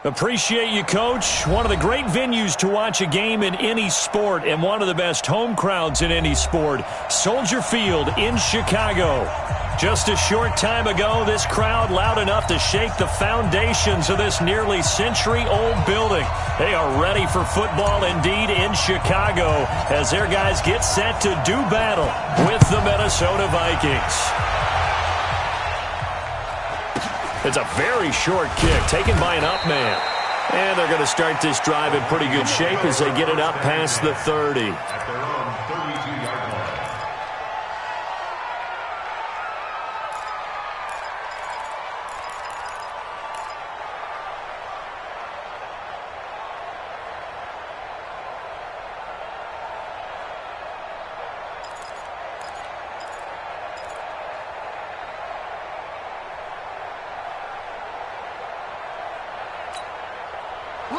Appreciate you, Coach. One of the great venues to watch a game in any sport and one of the best home crowds in any sport, Soldier Field in Chicago. Just a short time ago, this crowd loud enough to shake the foundations of this nearly century-old building. They are ready for football indeed in Chicago as their guys get set to do battle with the Minnesota Vikings. It's a very short kick taken by an up man. And they're going to start this drive in pretty good shape as they get it up past the 30.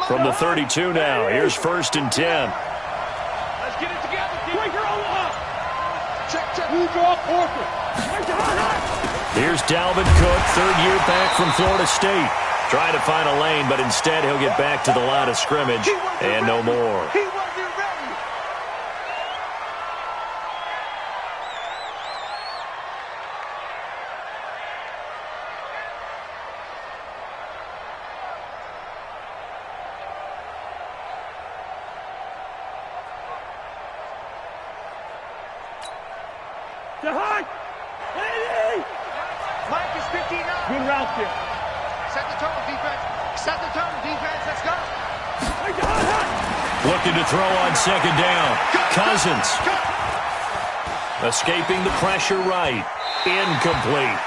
From the 32 now, here's 1st and 10. Let's get it together. Check. Who draw Porter? Here's Dalvin Cook, 3rd year back from Florida State. Trying to find a lane, but instead he'll get back to the line of scrimmage and no more. He wasn't ready. Mike is 59. Good route there. Set the tone, defense. Set the tone, defense. Let's go. Looking to throw on 2nd down. Cousins. Escaping the pressure right. Incomplete.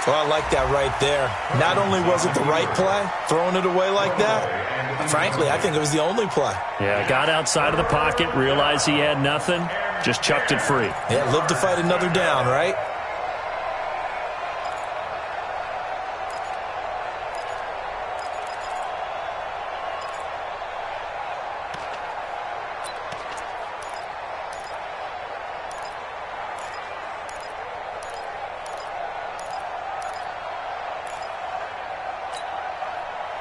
Well, I like that right there. Not only was it the right play, throwing it away like that, frankly, I think it was the only play. Yeah, got outside of the pocket, realized he had nothing, just chucked it free. Yeah, live to fight another down, right?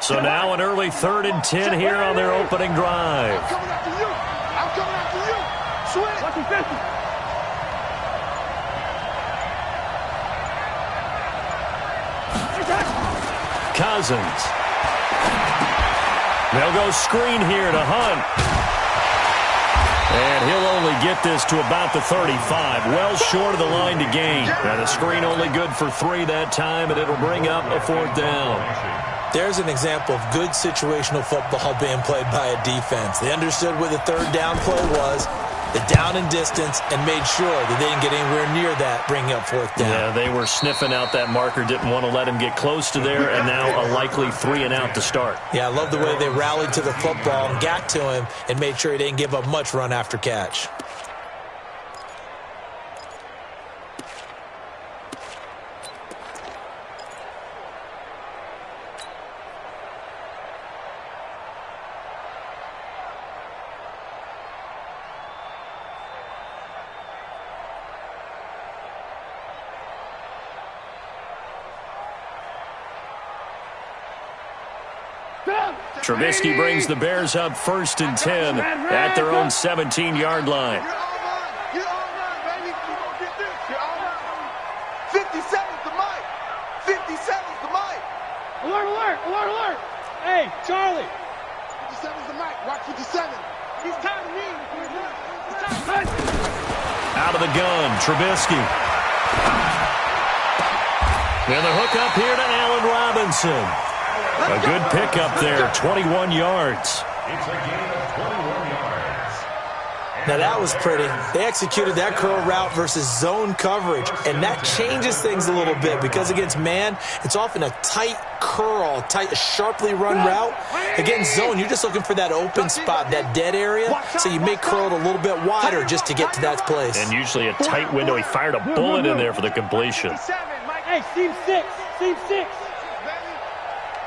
So now an early 3rd and 10 here on their opening drive. I'm coming after you. I'm coming after you. Swing. Watch his distance. Cousins. They'll go screen here to Hunt. And he'll only get this to about the 35, well short of the line to gain. And a screen only good for 3 that time, and it'll bring up a 4th down. There's an example of good situational football being played by a defense. They understood where the 3rd down play was, the down and distance, and made sure that they didn't get anywhere near that, bringing up 4th down. Yeah, they were sniffing out that marker, didn't want to let him get close to there, and now a likely 3 and out to start. Yeah, I love the way they rallied to the football and got to him and made sure he didn't give up much run after catch. Trubisky brings the Bears up 1st and 10 at their own 17-yard line. You're all right, baby. You gonna get this. You're all right. 57's the mic. 57's the mic. Alert. Hey, Charlie. 57's the mic. Watch 57. He's time to leave. He's time to Out of the gun, Trubisky. And the hook up here to Allen Robinson. A good pickup there, 21 yards. It's a gain of 21 yards. Now that was pretty. They executed that curl route versus zone coverage, and that changes things a little bit because against man, it's often a tight curl, tight, sharply run route. Against zone, you're just looking for that open spot, that dead area, so you may curl it a little bit wider just to get to that place. And usually a tight window. He fired a bullet in there for the completion. Hey, seam 6.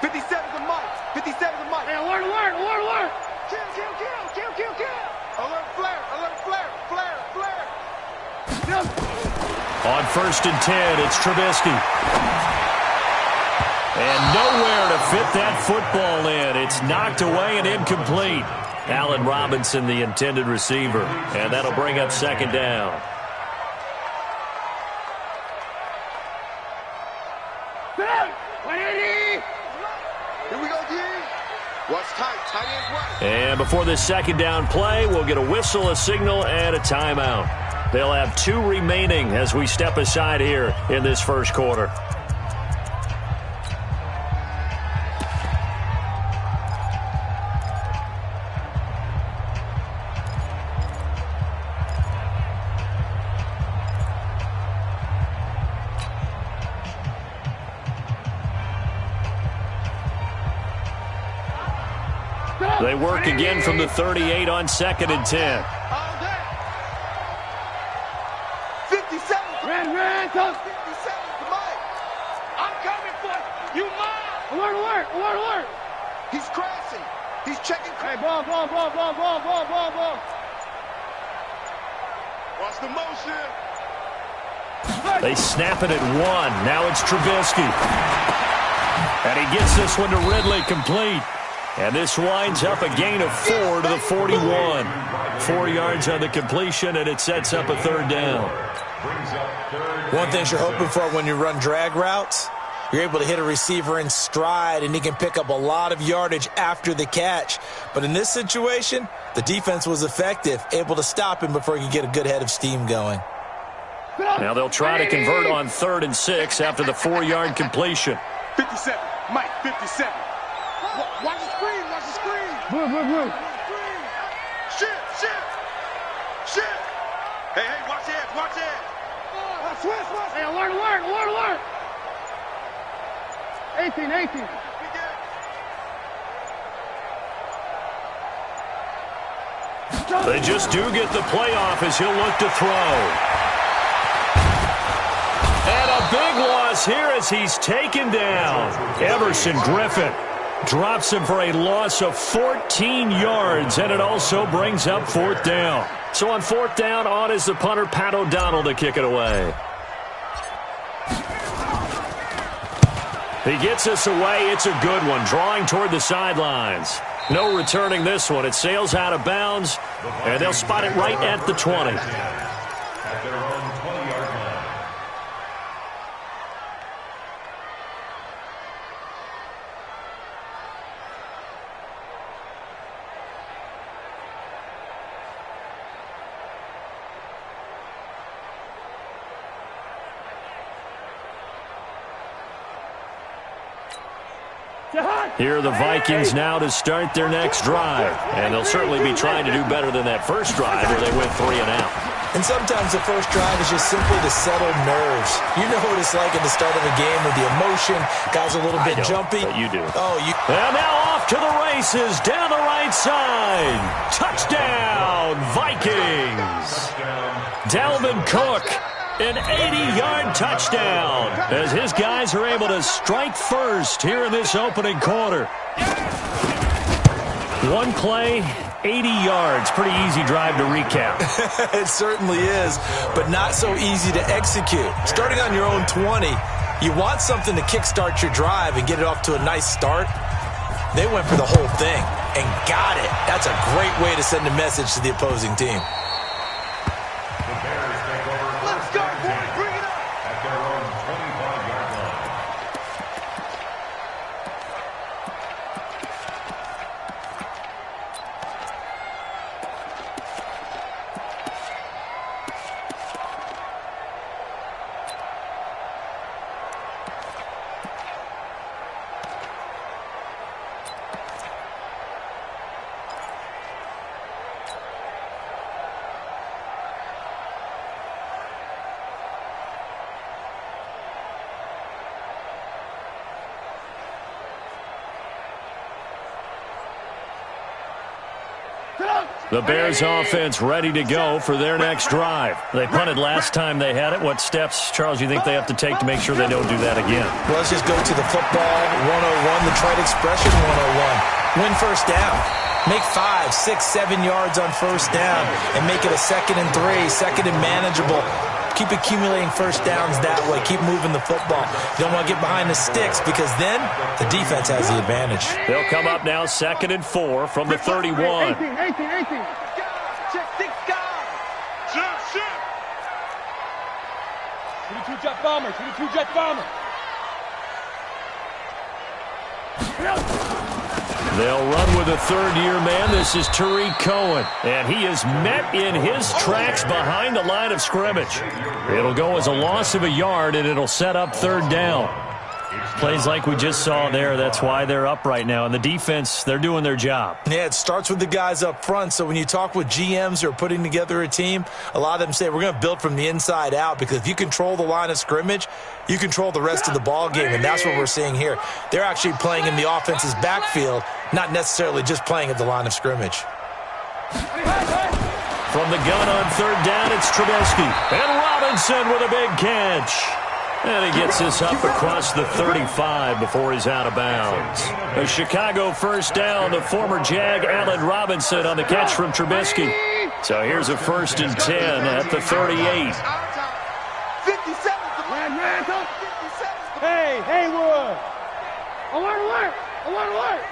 57's the mic. 57's the mic. Hey, alert. Kill. Alert flare. On 1st and 10, it's Trubisky. And nowhere to fit that football in. It's knocked away and incomplete. Allen Robinson, the intended receiver. And that'll bring up second down. Here we go, D. Watch tight. Tight ends right. And before this second down play, we'll get a whistle, a signal, and a timeout. They'll have 2 remaining as we step aside here in this first quarter. They work again from the 38 on 2nd and 10. 57. Ran, coach. 57 to Mike. I'm coming for you. You mine. Alert. He's crashing. He's checking. Hey, ball. Watch the motion. They snap it at 1. Now it's Trubisky. And he gets this one to Ridley complete. And this winds up a gain of 4 to the 41. 4 yards on the completion, and it sets up a third down. One thing you're hoping for when you run drag routes, you're able to hit a receiver in stride, and he can pick up a lot of yardage after the catch. But in this situation, the defense was effective, able to stop him before he could get a good head of steam going. Now they'll try to convert on 3rd and 6 after the 4-yard completion. 57. Mike, 57. Watch the screen. Move. Shit. Hey, watch the edge. Switch. Hey, alert. 18. They just do get the playoff as he'll look to throw. And a big loss here as he's taken down. Everson Griffin drops him for a loss of 14 yards, and it also brings up 4th down. So on 4th down, on is the punter, Pat O'Donnell, to kick it away. He gets us away. It's a good one, drawing toward the sidelines. No returning this one. It sails out of bounds, and they'll spot it right at the 20. At their own 20-yard line. Here are the Vikings now to start their next drive. And they'll certainly be trying to do better than that first drive where they went 3 and out. And sometimes the first drive is just simply to settle nerves. You know what it's like at the start of a game with the emotion. Guys are a little bit jumpy. But you do. And now off to the races down the right side. Touchdown, Vikings. Dalvin Cook. An 80-yard touchdown as his guys are able to strike first here in this opening quarter. One play, 80 yards. Pretty easy drive to recap. It certainly is, but not so easy to execute. Starting on your own 20, you want something to kickstart your drive and get it off to a nice start. They went for the whole thing and got it. That's a great way to send a message to the opposing team. The Bears offense ready to go for their next drive. They punted last time they had it. What steps, Charles, you think they have to take to make sure they don't do that again? Well, let's just go to the football 101, the trite expression 101. Win first down. Make 5, 6, 7 yards on first down and make it a 2nd and 3, 2nd and manageable. keep accumulating first downs that way. Keep moving the football. You don't want to get behind the sticks because then the defense has the advantage. They'll come up now 2nd and 4 from the 31. 18. Check 6 guys. Shift. 22 jet bombers. They'll run with a third-year man. This is Tariq Cohen, and he is met in his tracks behind the line of scrimmage. It'll go as a loss of a yard, and it'll set up 3rd down. Plays like we just saw there. That's why they're up right now. And the defense, they're doing their job. Yeah, it starts with the guys up front. So when you talk with GMs who are putting together a team, a lot of them say we're going to build from the inside out, because if you control the line of scrimmage, you control the rest of the ball game, and that's what we're seeing here. They're actually playing in the offense's backfield, not necessarily just playing at the line of scrimmage. From the gun on 3rd down, it's Trubisky. And Robinson with a big catch. And he gets this up across the 35 before he's out of bounds. A Chicago first down, the former Jag Allen Robinson on the catch from Trubisky. So here's a 1st and 10 at the 38. 57's the Red, line. red, 57's the Hey, Haywood. Alert.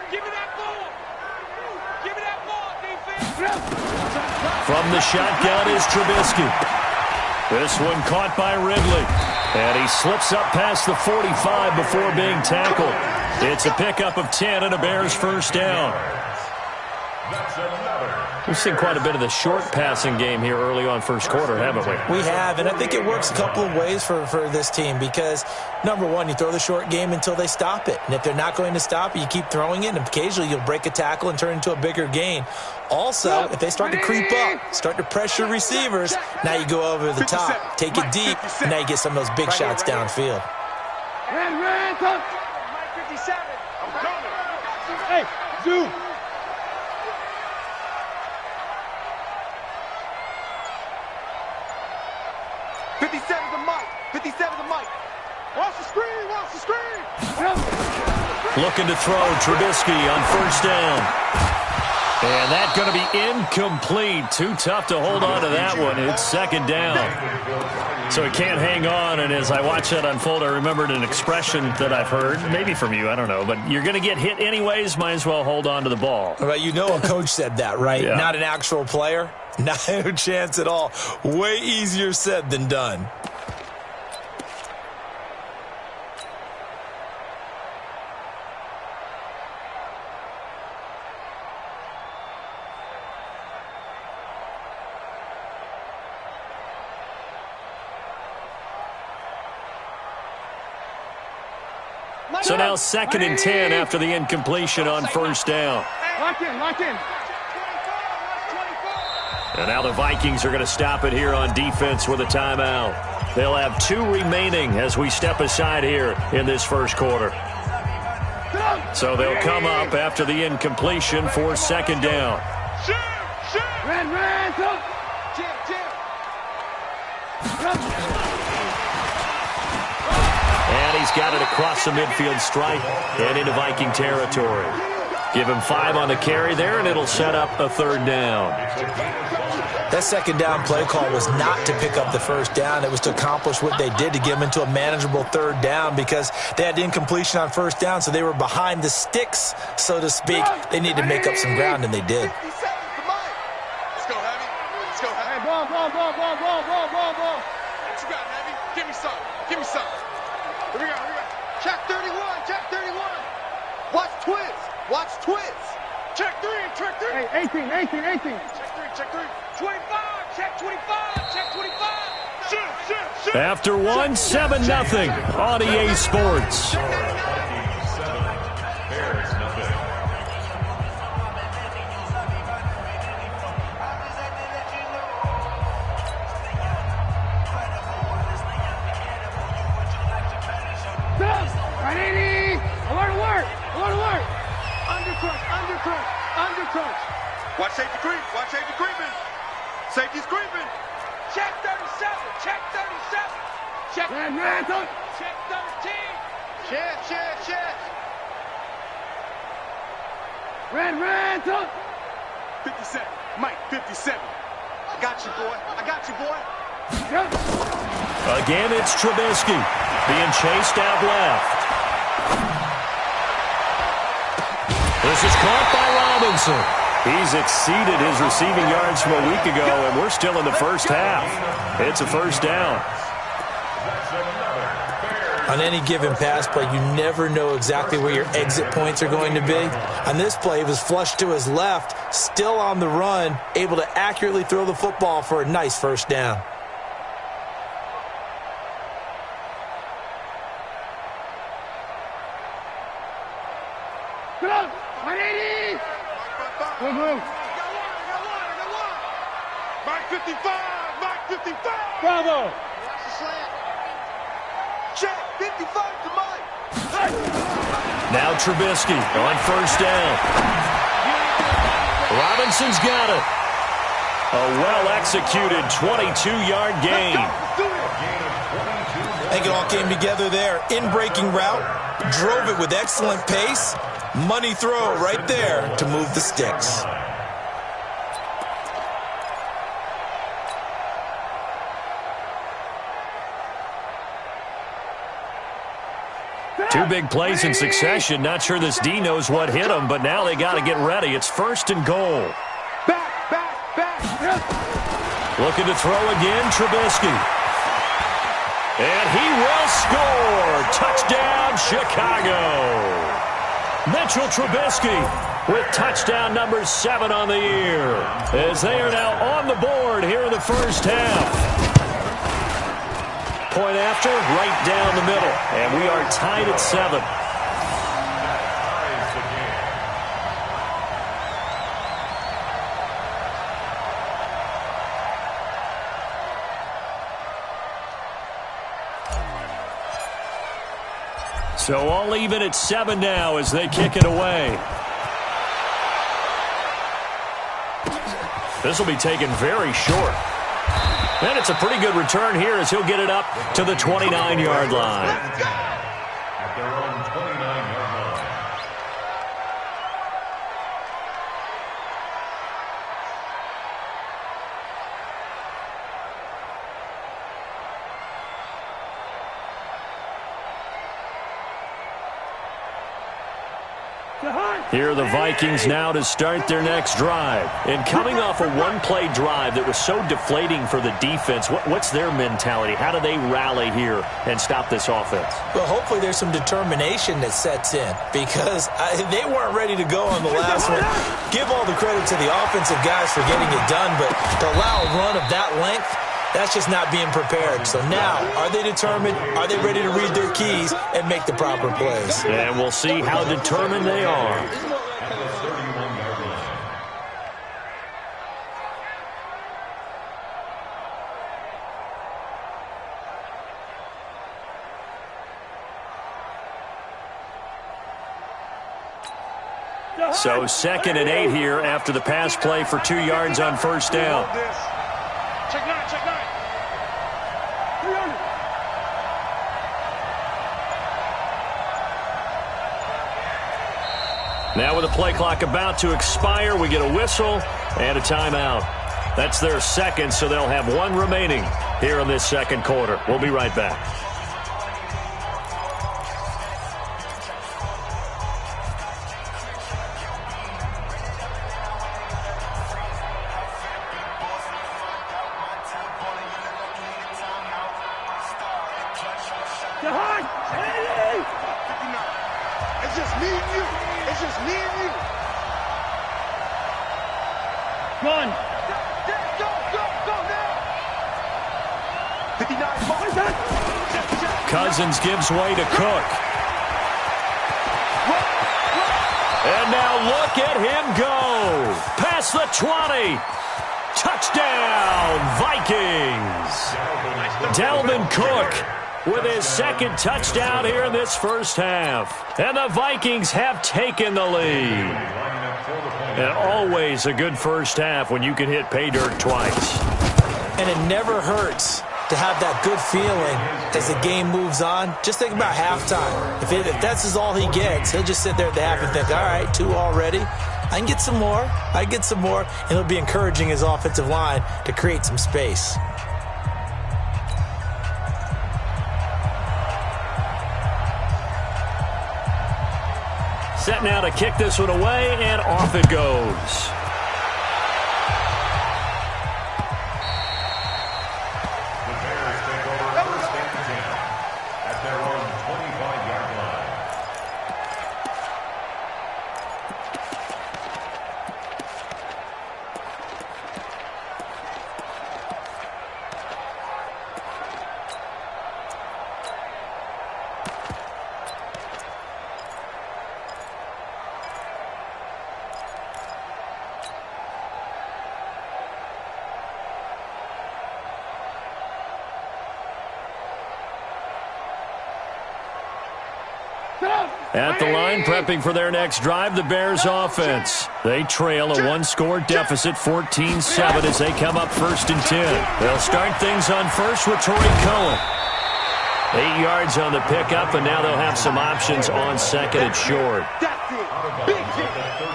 Give me that ball. Defense. From the shotgun is Trubisky. This one caught by Ridley. And he slips up past the 45 before being tackled. It's a pickup of 10 and a Bears first down. We've seen quite a bit of the short passing game here early on first quarter, haven't we? We have, and I think it works a couple of ways for this team because, number one, you throw the short game until they stop it. And if they're not going to stop it, you keep throwing it, and occasionally you'll break a tackle and turn into a bigger gain. Also, if they start to creep up, start to pressure receivers, now you go over the top, take it deep, and now you get some of those big shots downfield. Red, touch. Mike 57. I'm coming. Hey, zoom. 57's the Mike. 57's the Mike. Watch the screen. Looking to throw Trubisky on first down. And that's going to be incomplete. Too tough to hold on to that one. It's 2nd down. So he can't hang on, and as I watch that unfold, I remembered an expression that I've heard, maybe from you, I don't know, but you're going to get hit anyways, might as well hold on to the ball. Well, you know a coach said that, right? Yeah. Not an actual player. Not a chance at all. Way easier said than done. So now 2nd and 10 after the incompletion on first down. Lock in. And now the Vikings are going to stop it here on defense with a timeout. They'll have 2 remaining as we step aside here in this first quarter. So they'll come up after the incompletion for 2nd down. Red, touch. And he's got it across the midfield stripe and into Viking territory. Give him 5 on the carry there, and it'll set up a 3rd down. That 2nd down play call was not to pick up the first down. It was to accomplish what they did, to get them into a manageable 3rd down, because they had incompletion on first down, so they were behind the sticks, so to speak. They needed to make up some ground, and they did. 57's the Mike. Let's go, Heavy. Hey, ball. What you got, Heavy? Give me some. Here we go. Check 31. Watch twist. Check 3. Hey, 18. Check 3. 25. Check 25. Shift. After 1, 7-0 on EA Sports. Bears nothing. Alert. Undercross. Watch safety creeping. Safety's creeping. Check 37. Check Red, touch. 13. Check. Red, touch. 57. Mike, 57. I got you, boy. Again, it's Trubisky being chased out left. This is caught by Robinson. He's exceeded his receiving yards from a week ago, and we're still in the first half. It's a first down. On any given pass play, you never know exactly where your exit points are going to be. On this play, he was flushed to his left, still on the run, able to accurately throw the football for a nice first down. Good. 180. Good move. Mark 55. Mark 55. Bravo. Watch the slant. Check. 55 to Mike. Now Trubisky on first down. Robinson's got it. A well-executed 22-yard gain. I think it all came together there. In-breaking route, drove it with excellent pace. Money throw right there to move the sticks. Two big plays in succession. Not sure this D knows what hit him, but now they got to get ready. It's first and goal. Back. Looking to throw again, Trubisky. And he will score. Touchdown, Chicago. Mitchell Trubisky with touchdown number 7 on the year, as they are now on the board here in the first half. Point after, right down the middle, and we are tied at 7. So all even at 7 now as they kick it away. This will be taken very short. And it's a pretty good return here as he'll get it up to the 29-yard line. At their own 29-yard line. Here are the Vikings now to start their next drive. And coming off a one-play drive that was so deflating for the defense, what's their mentality? How do they rally here and stop this offense? Well, hopefully there's some determination that sets in, because they weren't ready to go on the last one. Give all the credit to the offensive guys for getting it done, but to allow a run of that length, that's just not being prepared. So now, are they determined? Are they ready to read their keys and make the proper plays? And we'll see how determined they are. At the 31-yard line. So 2nd and 8 here after the pass play for 2 yards on first down. Check 9. 300. Now with the play clock about to expire, we get a whistle and a timeout. That's their second, so they'll have 1 remaining here in this second quarter. We'll be right back. It's just me and you. It's just me and you. Run. Go now. 59. Cousins gives way to Cook. And now look at him go. Past the 20. Touchdown, Vikings. Dalvin Cook with his second touchdown here in this first half. And the Vikings have taken the lead. And always a good first half when you can hit pay dirt twice. And it never hurts to have that good feeling as the game moves on. Just think about halftime. If that's all he gets, he'll just sit there at the half and think, all right, 2 already. I can get some more. And he'll be encouraging his offensive line to create some space. set now to kick this one away, and off it goes. At the line, prepping for their next drive, the Bears offense. They trail a one-score deficit, 14-7, as they come up 1st and 10. They'll start things on first with Torrey Cohen. 8 yards on the pickup, and now they'll have some options on second and short.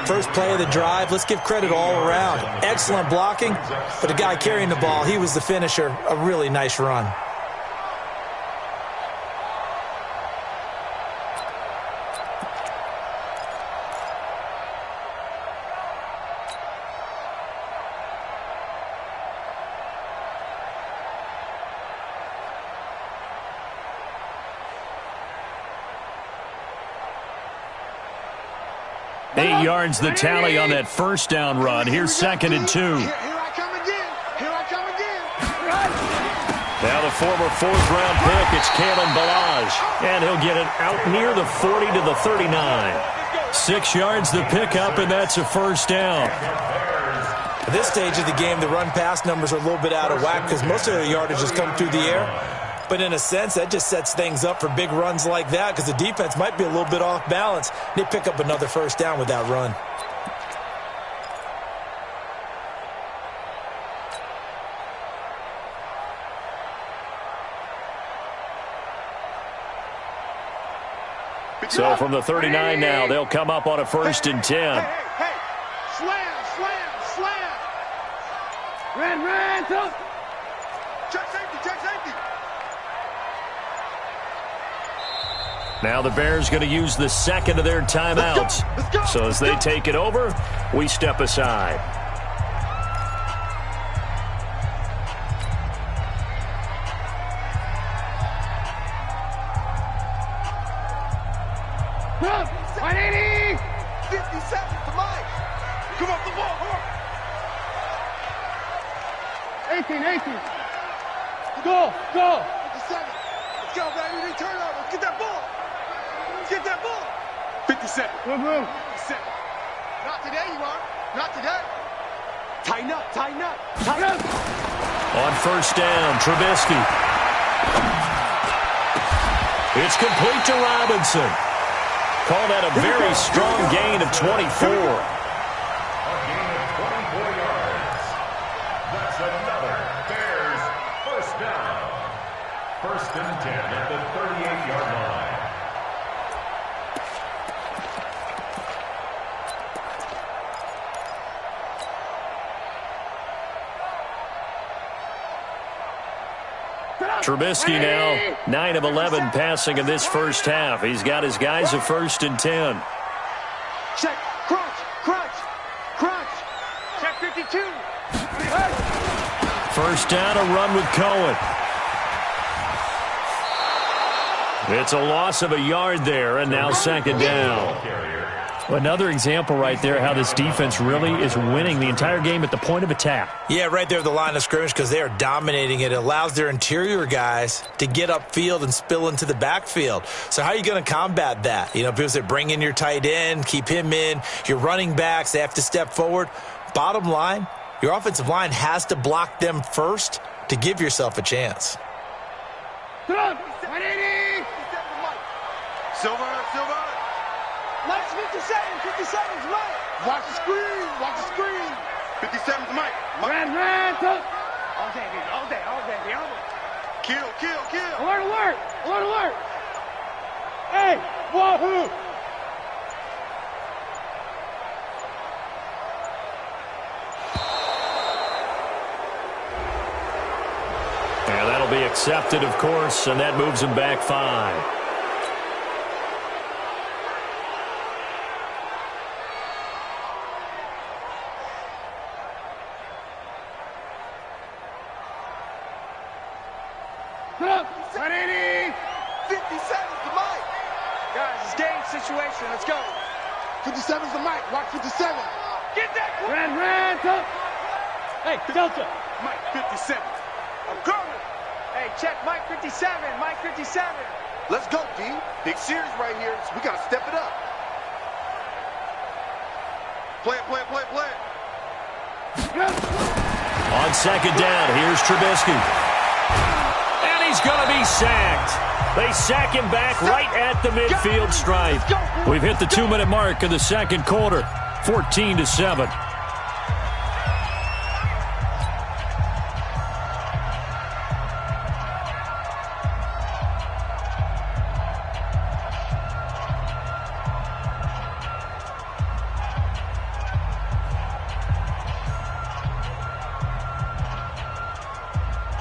First play of the drive, let's give credit all around. Excellent blocking, but the guy carrying the ball, he was the finisher. A really nice run. Yards the tally on that first down run. Here's 2nd and 2. Here I come again. Here I come again. Now the former 4th-round pick, it's Kalen Balaj. And he'll get it out near the 40 to the 39. 6 yards the pickup, and that's a first down. At this stage of the game, the run-pass numbers are a little bit out of whack because most of the yardage has come through the air. But in a sense, that just sets things up for big runs like that because the defense might be a little bit off balance. They pick up another first down with that run. So from the 39 now, they'll come up on a 1st and 10. Hey. Slam. Ran, tough. Check safety. Now the Bears going to use the second of their timeouts. Let's go. So as they take it over, we step aside. Tough. 180. 50 seconds to Mike. Come off the ball. 18. Go. 57. Let's go, baby. Turnover. Get that ball. 57. Good move. 57. Not today, you are. Not today. Tighten up. On first down, Trubisky. It's complete to Robinson. Call that a very strong gain of 24. A gain of 24 yards. That's another Bears first down. 1st and 10 at the 38-yard line. Trubisky now 9 of 11 passing in this first half. He's got his guys at 1st and 10. Check. Crunch. Check 52. First down, a run with Cohen. It's a loss of a yard there, and now 2nd down. Another example right there how this defense really is winning the entire game at the point of attack. Yeah, right there at the line of scrimmage because they are dominating it. It allows their interior guys to get upfield and spill into the backfield. So how are you going to combat that? You know, people say bring in your tight end, keep him in. Your running backs, they have to step forward. Bottom line, your offensive line has to block them first to give yourself a chance. Tough. 180. Silver. Nice 50 seconds, Mike. Watch the screen. 57's Mike. Ran, tough. All day, baby. Kill. Alert. Hey, wahoo. And that'll be accepted, of course, and that moves him back 5. Ready? 57's the mic. Guys, it's game situation. Let's go. 57's the mic. Watch 57. Get that. Red, up. Hey, Delta. Mike 57. I'm coming. Hey, check Mike 57. Mike 57. Let's go, D. Big series right here, so we got to step it up. Play it, play it, play it, play it. On second down, here's Trubisky. And he's going to be sacked. They sack him back right at the midfield stripe. We've hit the 2-minute mark of the second quarter, 14-7.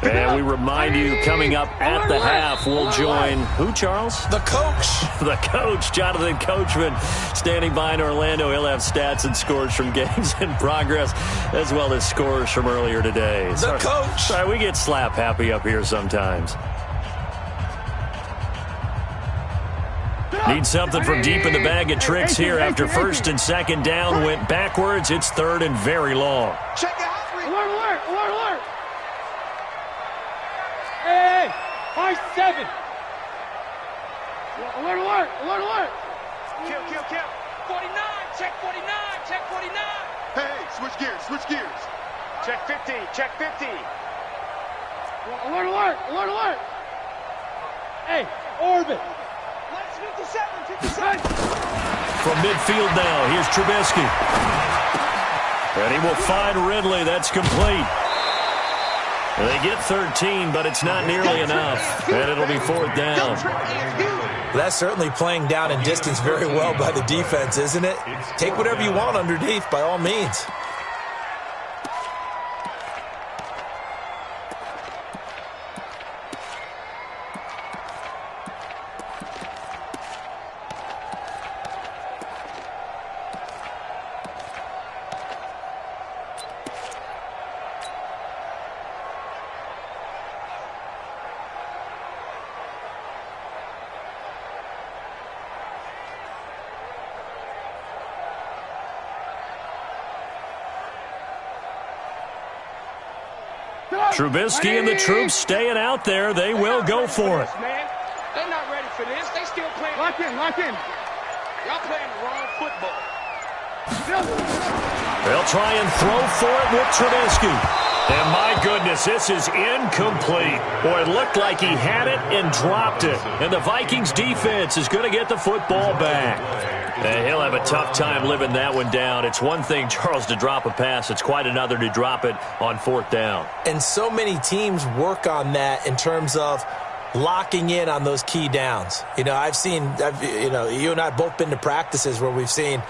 And we remind you, coming up at the half, we'll join who, Charles? The coach. The coach, Jonathan Coachman, standing by in Orlando. He'll have stats and scores from games in progress, as well as scores from earlier today. The coach. Sorry, we get slap happy up here sometimes. Need something from deep in the bag of tricks here after first and second down went backwards. It's third and very long. Check it out. Alert, alert, alert, alert. Hey, 5-7. Alert, alert, alert, alert. Kill, kill, kill. 49, check 49, check 49. Hey, switch gears, switch gears. Check 50, check 50. Alert, alert, alert, alert. Hey, orbit. Let's 57, 57. From midfield now, here's Trubisky. And he will find Ridley. That's complete. They get 13, but it's not nearly enough. And it'll be fourth down. That's certainly playing down in distance very well by the defense, isn't it? Take whatever you want underneath, by all means. Trubisky and the troops staying out there. They will go for it. They're not ready for this. They still playing. Lock in, lock in. Y'all playing the wrong football. They'll try and throw for it with Trubisky. And my goodness, this is incomplete. Boy, it looked like he had it and dropped it. And the Vikings defense is going to get the football back. And he'll have a tough time living that one down. It's one thing, Charles, to drop a pass. It's quite another to drop it on fourth down. And so many teams work on that in terms of locking in on those key downs. You know, you and I have both been to practices where we've seen,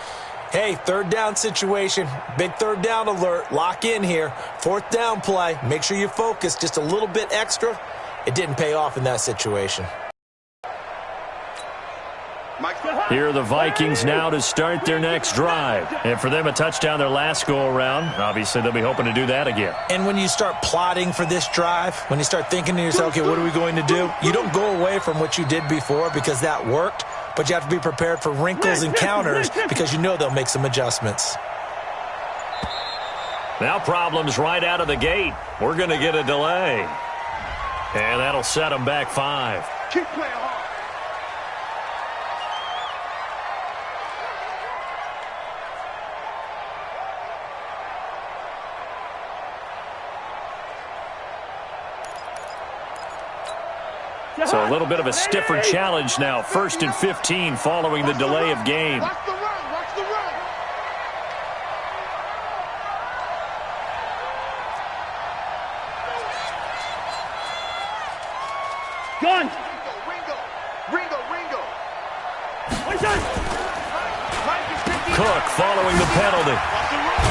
hey, third down situation, big third down alert, lock in here, fourth down play, make sure you focus just a little bit extra. It didn't pay off in that situation. Here are the Vikings now to start their next drive. And for them, a touchdown their last go-around. Obviously, they'll be hoping to do that again. And when you start plotting for this drive, when you start thinking to yourself, okay, what are we going to do? You don't go away from what you did before because that worked, but you have to be prepared for wrinkles and counters because you know they'll make some adjustments. Now problems right out of the gate. We're going to get a delay. And that'll set them back 5. Keep playing hard. So a little bit of a stiffer challenge now. 1st and 15 following the delay of game. Watch the run, watch the run. Gun. Ringo. One shot. Cook following the penalty. Watch the run.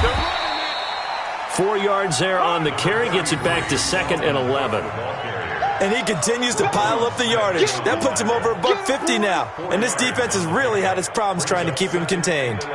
They're running it. 4 yards there on the carry. Gets it back to 2nd and 11. And he continues to pile up the yardage. That puts him over $150 now. And this defense has really had its problems trying to keep him contained.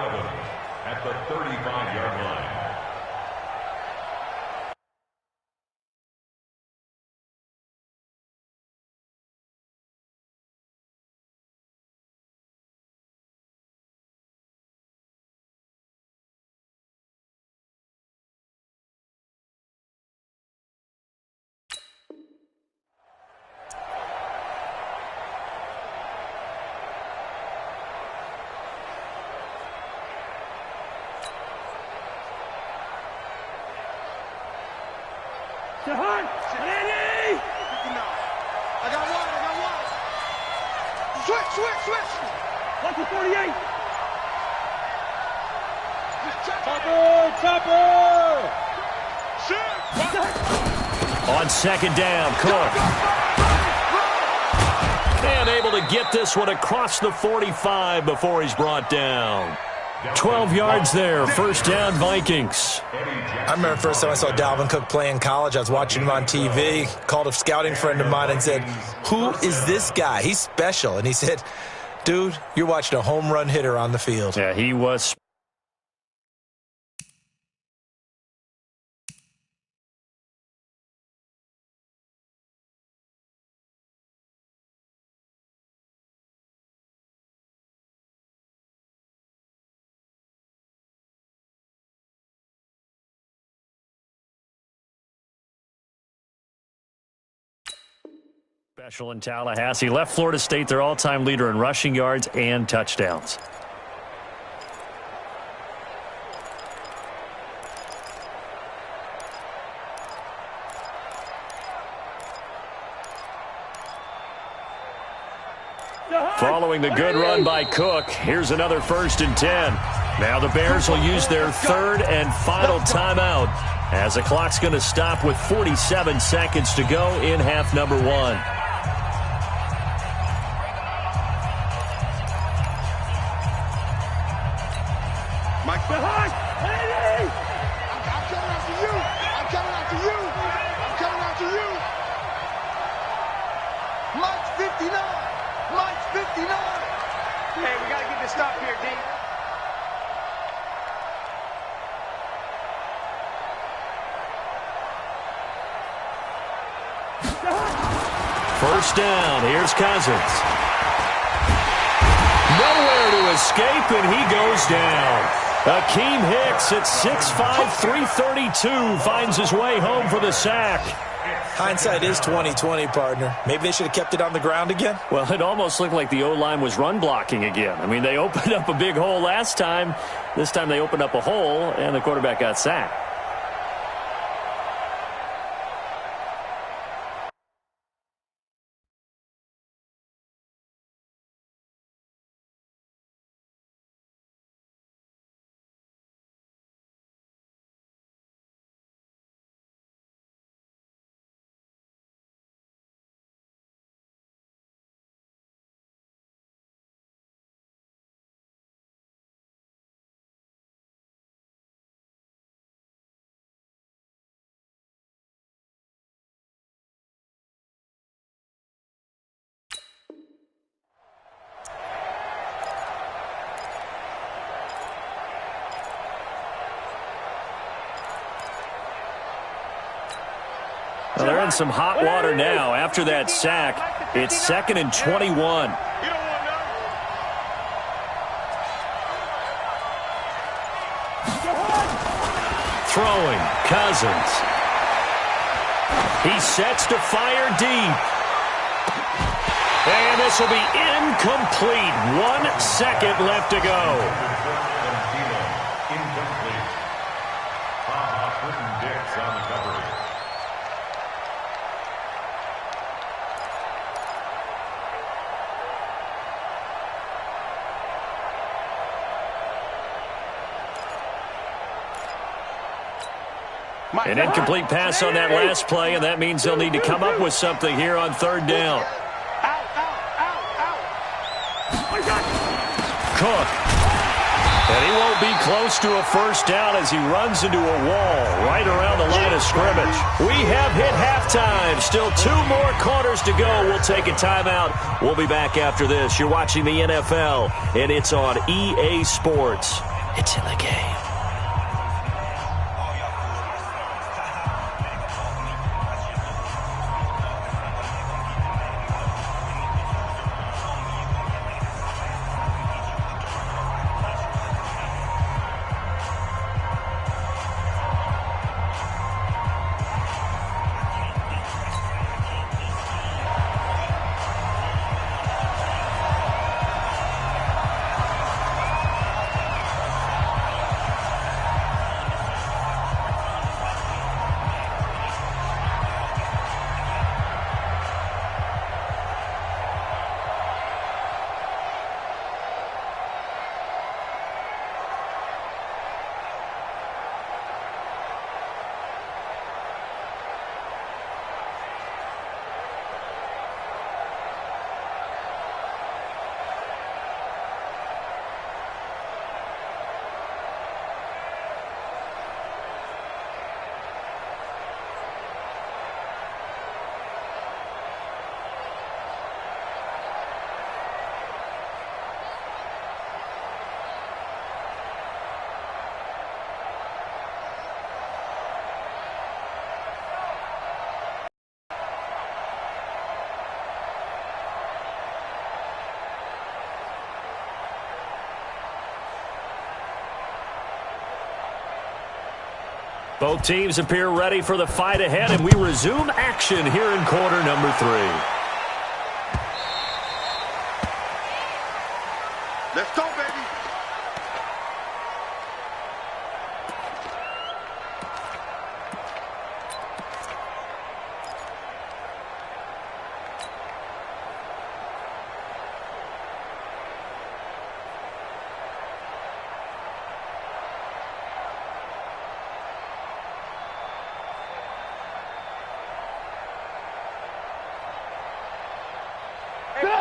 I got one. Switch. Watch the 48. Chopper. On second down, Cook. And able to get this one across the 45 before he's brought down. 12 yards there, first down Vikings. I remember the first time I saw Dalvin Cook play in college. I was watching him on TV, called a scouting friend of mine and said, "Who is this guy? He's special." And he said, "Dude, you're watching a home run hitter on the field." Yeah, he was. Special in Tallahassee. Left Florida State their all-time leader in rushing yards and touchdowns. Following the good run by Cook, here's another 1st and 10. Now the Bears will use their third and final timeout as the clock's going to stop with 47 seconds to go in half number 1. Mike, behind! I'm coming after you! I'm coming after you! Mike's 59! Mike's 59! Hey, we gotta get this stop here, D. First down, here's Cousins. Nowhere to escape, and he goes down. Akeem Hicks at 6'5", 332 finds his way home for the sack. Hindsight is 20/20, partner. Maybe they should have kept it on the ground again. Well, it almost looked like the O-line was run blocking again. I mean, they opened up a big hole last time. This time they opened up a hole, and the quarterback got sacked. Well, they're in some hot water now. After that sack, it's 2nd and 21. Throwing, Cousins. He sets to fire deep. And this will be incomplete. 1 second left to go. Incomplete. Dix on the coverage. An incomplete pass on that last play, and that means they'll need to come up with something here on 3rd down. Cook. And he won't be close to a first down as he runs into a wall right around the line of scrimmage. We have hit halftime. Still 2 more quarters to go. We'll take a timeout. We'll be back after this. You're watching the NFL, and it's on EA Sports. It's in the game. Both teams appear ready for the fight ahead, and we resume action here in quarter number 3. Let's go, baby.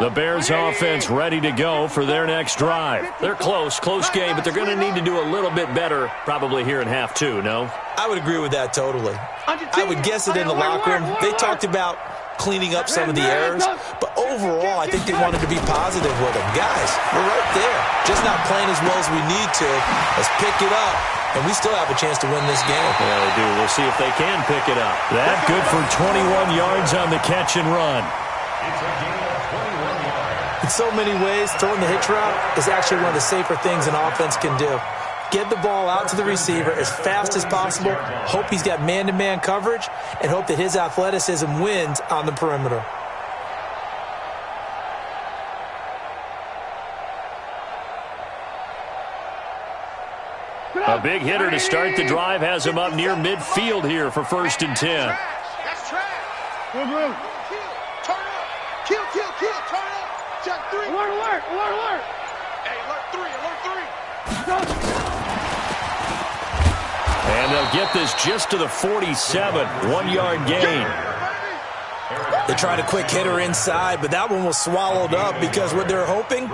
The Bears offense ready to go for their next drive. They're close game, but they're going to need to do a little bit better probably here in half 2, no? I would agree with that totally. I would guess it in the locker room. They talked about cleaning up some of the errors, but overall, I think they wanted to be positive with them. Guys, we're right there. Just not playing as well as we need to. Let's pick it up, and we still have a chance to win this game. Yeah, they do. We'll see if they can pick it up. That good for 21 yards on the catch and run. It's a game of 21 yards. In so many ways, throwing the hitch route is actually one of the safer things an offense can do. Get the ball out to the receiver as fast as possible, hope he's got man-to-man coverage, and hope that his athleticism wins on the perimeter. A big hitter to start the drive has him up near midfield here for 1st and 10. That's trash. Good move. Turn up. Kill, turn up. Check 3. Alert. Hey, alert 3. And they'll get this just to the 47, 1-yard gain. They tried a quick hitter inside, but that one was swallowed up because what they're hoping,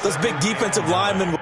those big defensive linemen